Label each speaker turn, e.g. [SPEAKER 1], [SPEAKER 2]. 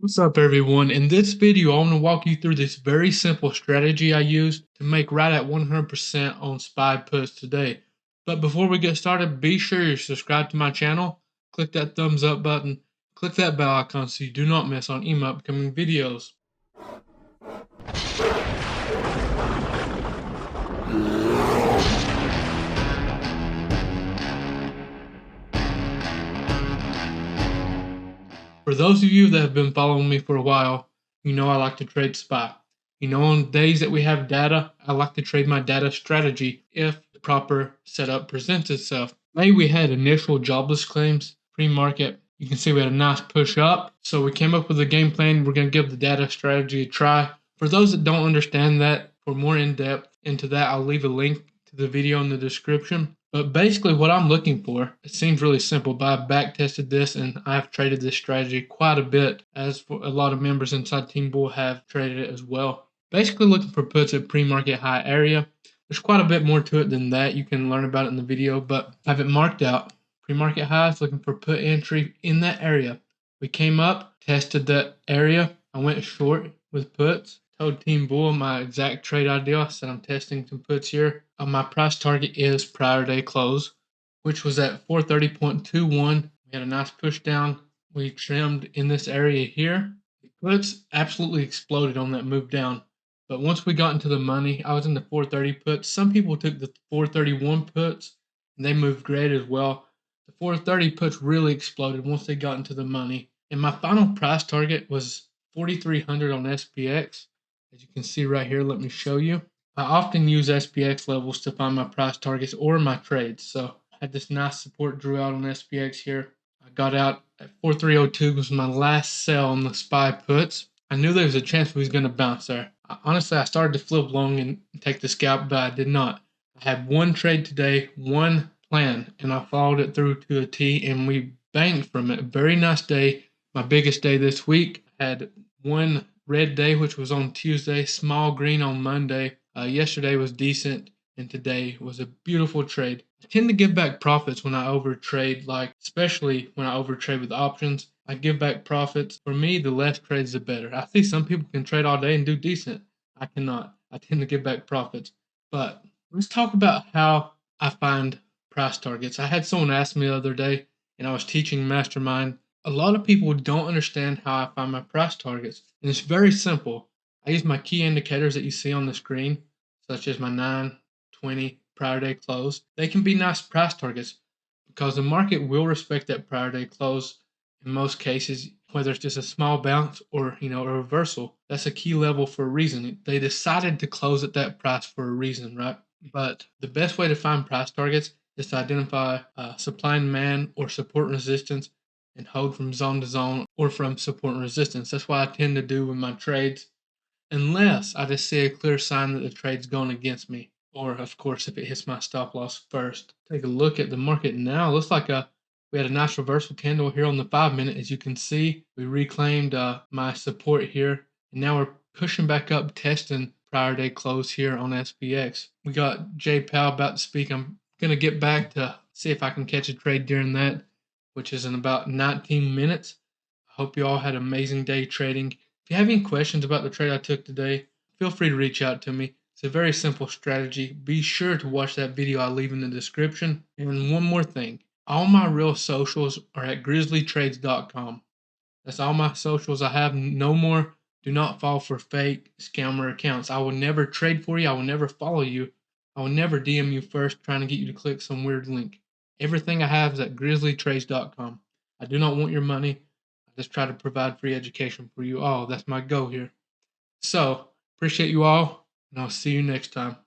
[SPEAKER 1] What's up, everyone? In this video, I want to walk you through this very simple strategy I use to make right at 100% on SPY puts today. But before we get started, be sure you subscribe to my channel, click that thumbs up button, click that bell icon so you do not miss on any of my upcoming videos. For those of you that have been following me for a while, you know I like to trade SPY. You know, on days that we have data, I like to trade my data strategy if the proper setup presents itself. Today we had initial jobless claims, pre-market. You can see we had a nice push up. So we came up with a game plan. We're going to give the data strategy a try. For those that don't understand that, for more in-depth into that, I'll leave a link to the video in the description. But basically what I'm looking for, it seems really simple, but I've back tested this and I've traded this strategy quite a bit, as for a lot of members inside Team Bull have traded it as well. Basically looking for puts at pre-market high area. There's quite a bit more to it than that. You can learn about it in the video, but I have it marked out. Pre-market highs, looking for put entry in that area. We came up, tested that area. I went short with puts. Told Team Bull my exact trade idea. I said I'm testing some puts here. My price target is prior day close, which was at 430.21. We had a nice push down. We trimmed in this area here. The puts absolutely exploded on that move down. But once we got into the money, I was in the 430 puts. Some people took the 431 puts, and they moved great as well. The 430 puts really exploded once they got into the money. And my final price target was 4,300 on SPX. As you can see right here, let me show you. I often use SPX levels to find my price targets or my trades. So I had this nice support drew out on SPX here. I got out at 4302 was my last sell on the SPY puts. I knew there was a chance we was going to bounce there. Honestly, I started to flip long and take the scalp, but I did not. I had one trade today, one plan, and I followed it through to a T, and we banked from it. Very nice day, my biggest day this week. I had one red day, which was on Tuesday, small green on Monday. Yesterday was decent, and today was a beautiful trade. I tend to give back profits when I overtrade, like especially when I overtrade with options. I give back profits. For me, the less trades, the better. I see some people can trade all day and do decent. I cannot. I tend to give back profits. But let's talk about how I find price targets. I had someone ask me the other day, and I was teaching Mastermind. A lot of people don't understand how I find my price targets, and it's very simple. I use my key indicators that you see on the screen, such as my 9, 20, prior day close. They can be nice price targets because the market will respect that prior day close in most cases, whether it's just a small bounce or a reversal. That's a key level for a reason. They decided to close at that price for a reason, right? But the best way to find price targets is to identify supply and demand or support and resistance and hold from zone to zone or from support and resistance. That's what I tend to do with my trades, unless I just see a clear sign that the trade's going against me. Or, of course, if it hits my stop loss first. Take a look at the market now. Looks like we had a nice reversal candle here on the 5-minute. As you can see, we reclaimed my support here. And now we're pushing back up, testing prior day close here on SPX. We got Jay Powell about to speak. I'm going to get back to see if I can catch a trade during that, which is in about 19 minutes. I hope you all had an amazing day trading. If you have any questions about the trade I took today, feel free to reach out to me. It's a very simple strategy. Be sure to watch that video I leave in the description. And one more thing, all my real socials are at grizzlytrades.com. That's all my socials. I have no more. Do not fall for fake scammer accounts. I will never trade for you. I will never follow you. I will never DM you first trying to get you to click some weird link. Everything I have is at grizzlytrades.com. I do not want your money. I just try to provide free education for you all. That's my goal here. So, appreciate you all, and I'll see you next time.